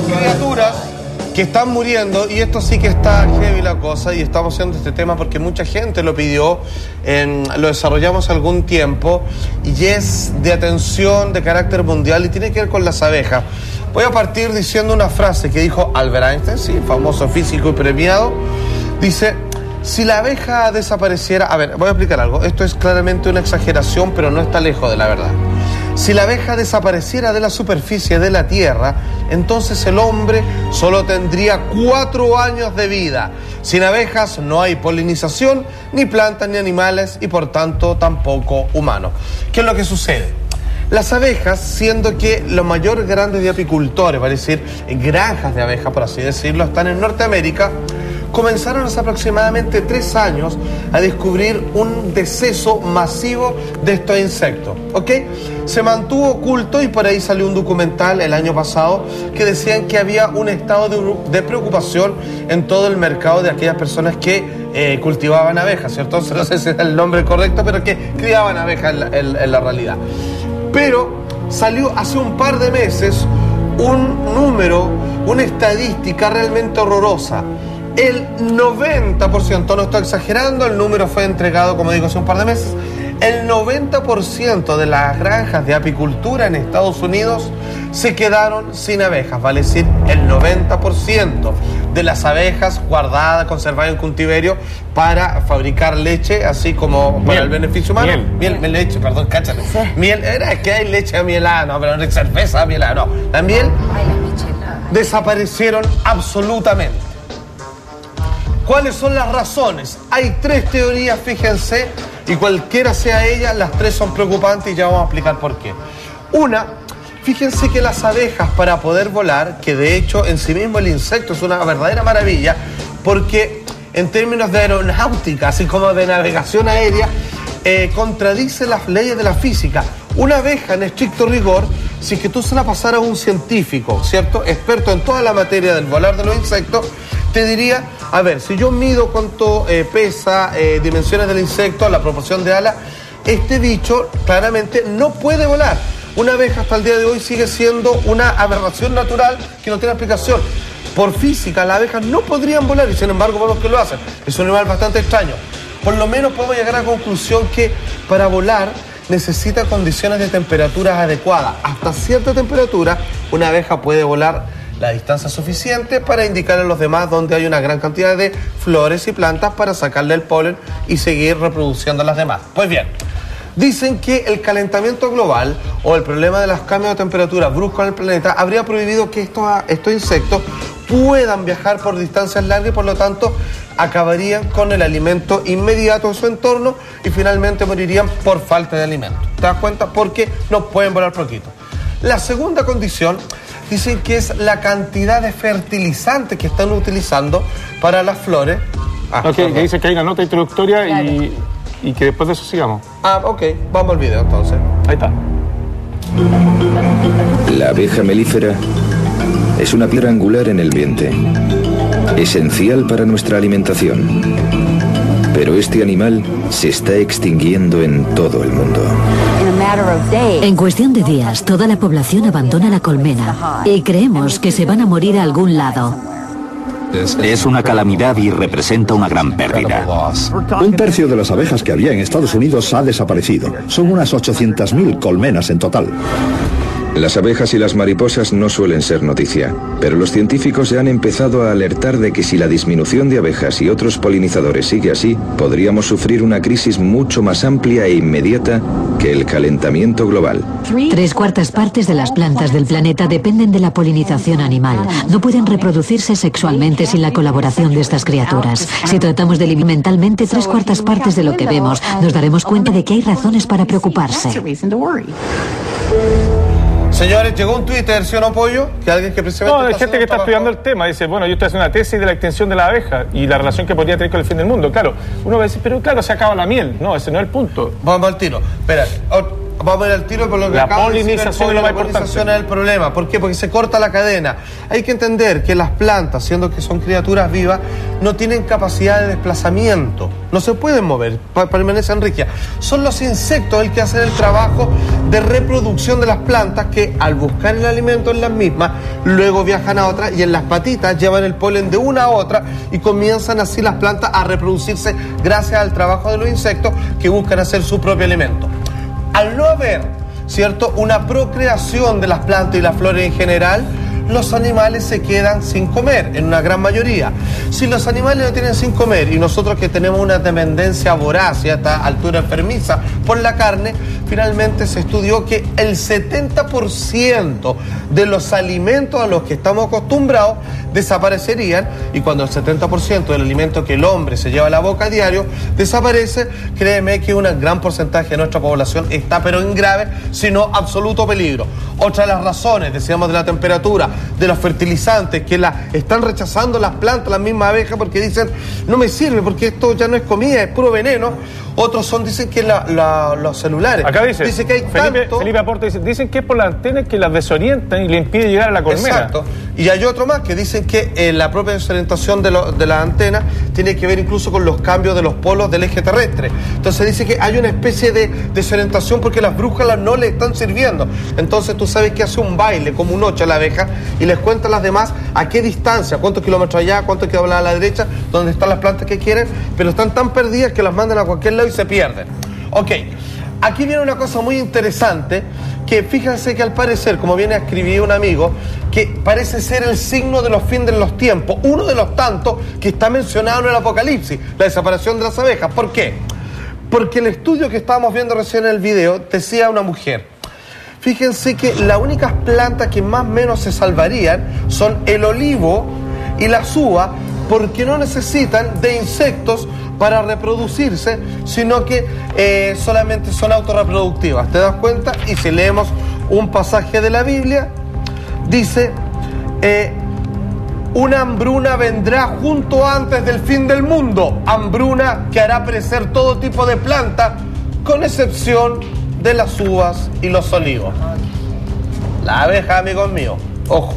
criaturas que están muriendo, y esto sí que está heavy la cosa, y estamos haciendo este tema porque mucha gente lo pidió, lo desarrollamos algún tiempo, y es de atención de carácter mundial y tiene que ver con las abejas. Voy a partir diciendo una frase que dijo Albert Einstein, sí, famoso físico y premiado. Dice: si la abeja desapareciera... A ver, voy a explicar algo. Esto es claramente una exageración, pero no está lejos de la verdad. Si la abeja desapareciera de la superficie de la Tierra, entonces el hombre solo tendría 4 años de vida. Sin abejas no hay polinización, ni plantas ni animales, y por tanto tampoco humanos. ¿Qué es lo que sucede? Las abejas, siendo que los mayores grandes de apicultores, vale decir, granjas de abejas, por así decirlo, están en Norteamérica, comenzaron hace aproximadamente 3 años a descubrir un deceso masivo de estos insectos, ¿ok? Se mantuvo oculto y por ahí salió un documental el año pasado que decían que había un estado de preocupación en todo el mercado de aquellas personas que cultivaban abejas, ¿cierto? No sé si es el nombre correcto, pero que criaban abejas en la realidad. Pero salió hace un par de meses un número, una estadística realmente horrorosa. El 90%, no estoy exagerando, el número fue entregado, como digo, hace un par de meses, el 90% de las granjas de apicultura en Estados Unidos se quedaron sin abejas, vale decir, el 90% de las abejas guardadas, conservadas en cautiverio para fabricar leche, así como para el beneficio humano. Miel, leche, perdón, cáchate. Sí. Miel, es que hay leche mielada, no, pero no es cerveza mielada, no. La miel desaparecieron absolutamente. ¿Cuáles son las razones? Hay 3 teorías, fíjense, y cualquiera sea ella, las 3 son preocupantes y ya vamos a explicar por qué. Una, fíjense que las abejas, para poder volar, que de hecho en sí mismo el insecto es una verdadera maravilla, porque en términos de aeronáutica, así como de navegación aérea, contradice las leyes de la física. Una abeja, en estricto rigor, si es que tú se la pasaras a un científico, ¿cierto?, experto en toda la materia del volar de los insectos, te diría, a ver, si yo mido cuánto pesa, dimensiones del insecto, la proporción de alas, este bicho claramente no puede volar. Una abeja hasta el día de hoy sigue siendo una aberración natural que no tiene explicación. Por física, las abejas no podrían volar y sin embargo vemos que lo hacen. Es un animal bastante extraño. Por lo menos podemos llegar a la conclusión que para volar necesita condiciones de temperaturas adecuadas. Hasta cierta temperatura, una abeja puede volar la distancia suficiente para indicar a los demás donde hay una gran cantidad de flores y plantas para sacarle el polen y seguir reproduciendo las demás. Pues bien, dicen que el calentamiento global o el problema de los cambios de temperatura bruscos en el planeta habría prohibido que estos insectos puedan viajar por distancias largas y por lo tanto acabarían con el alimento inmediato en su entorno y finalmente morirían por falta de alimento. ¿Te das cuenta? Porque no pueden volar poquito. La segunda condición dicen que es la cantidad de fertilizantes que están utilizando para las flores. Que dice que hay una nota introductoria, claro, y que después de eso sigamos. Ok, vamos al video entonces. Ahí está. La abeja melífera es una piedra angular en el ambiente, esencial para nuestra alimentación. Pero este animal se está extinguiendo en todo el mundo. En cuestión de días, toda la población abandona la colmena y creemos que se van a morir a algún lado. Es una calamidad y representa una gran pérdida. 1/3 de las abejas que había en Estados Unidos ha desaparecido. Son unas 800.000 colmenas en total. Las abejas y las mariposas no suelen ser noticia, pero los científicos ya han empezado a alertar de que si la disminución de abejas y otros polinizadores sigue así, podríamos sufrir una crisis mucho más amplia e inmediata que el calentamiento global. 3/4 partes de las plantas del planeta dependen de la polinización animal. No pueden reproducirse sexualmente sin la colaboración de estas criaturas. Si tratamos de eliminar mentalmente 3/4 partes de lo que vemos, nos daremos cuenta de que hay razones para preocuparse. Señores, llegó un Twitter, ¿sí o no, Pollo? Que alguien que precisamente hay gente que está estudiando el tema. Dice, bueno, yo estoy haciendo una tesis de la extinción de la abeja y la relación que podría tener con el fin del mundo. Claro, uno va a decir, pero claro, se acaba la miel. No, ese no es el punto. Vamos al tiro. Espérate. vamos a ir al tiro por lo que La acabo de decir, polinización es lo más importante. La polinización es el problema. ¿Por qué? Porque se corta la cadena. Hay que entender que las plantas, siendo que son criaturas vivas, no tienen capacidad de desplazamiento. No se pueden mover, permanecen rígidas. Son los insectos el que hacen el trabajo de reproducción de las plantas que al buscar el alimento en las mismas, luego viajan a otras y en las patitas llevan el polen de una a otra y comienzan así las plantas a reproducirse gracias al trabajo de los insectos que buscan hacer su propio alimento. Al no haber, ¿cierto?, una procreación de las plantas y las flores en general, los animales se quedan sin comer, en una gran mayoría. Si los animales no tienen sin comer y nosotros que tenemos una dependencia voraz y a esta altura enfermiza por la carne, finalmente se estudió que el 70% de los alimentos a los que estamos acostumbrados desaparecerían, y cuando el 70% del alimento que el hombre se lleva a la boca a diario desaparece, créeme que un gran porcentaje de nuestra población está pero en grave, si no absoluto peligro. Otra de las razones, decíamos, de la temperatura, de los fertilizantes, que están rechazando las plantas, las mismas abejas, porque dicen, no me sirve, porque esto ya no es comida, es puro veneno. Otros dicen que los celulares. Acá dice que hay Felipe Aporte dicen que es por las antenas que las desorientan y le impide llegar a la colmena. Exacto. Y hay otro más que dicen que la propia desorientación de las antenas tiene que ver incluso con los cambios de los polos del eje terrestre. Entonces dice que hay una especie de desorientación porque las brújulas no le están sirviendo. Entonces tú sabes que hace un baile como un 8 a la abeja y les cuenta a las demás a qué distancia, cuántos kilómetros allá, cuántos kilómetros a la derecha, donde están las plantas que quieren, pero están tan perdidas que las mandan a cualquier lado y se pierden. Ok, aquí viene una cosa muy interesante, que fíjense que al parecer, como viene a escribir un amigo, que parece ser el signo de los fines de los tiempos, uno de los tantos que está mencionado en el Apocalipsis, la desaparición de las abejas. ¿Por qué? Porque el estudio que estábamos viendo recién en el video decía una mujer. Fíjense que las únicas plantas que más o menos se salvarían son el olivo y las uvas, porque no necesitan de insectos para reproducirse, sino que solamente son autorreproductivas. ¿Te das cuenta? Y si leemos un pasaje de la Biblia, dice, una hambruna vendrá junto antes del fin del mundo, hambruna que hará crecer todo tipo de plantas, con excepción de las uvas y los olivos. La abeja, amigos míos, ojo.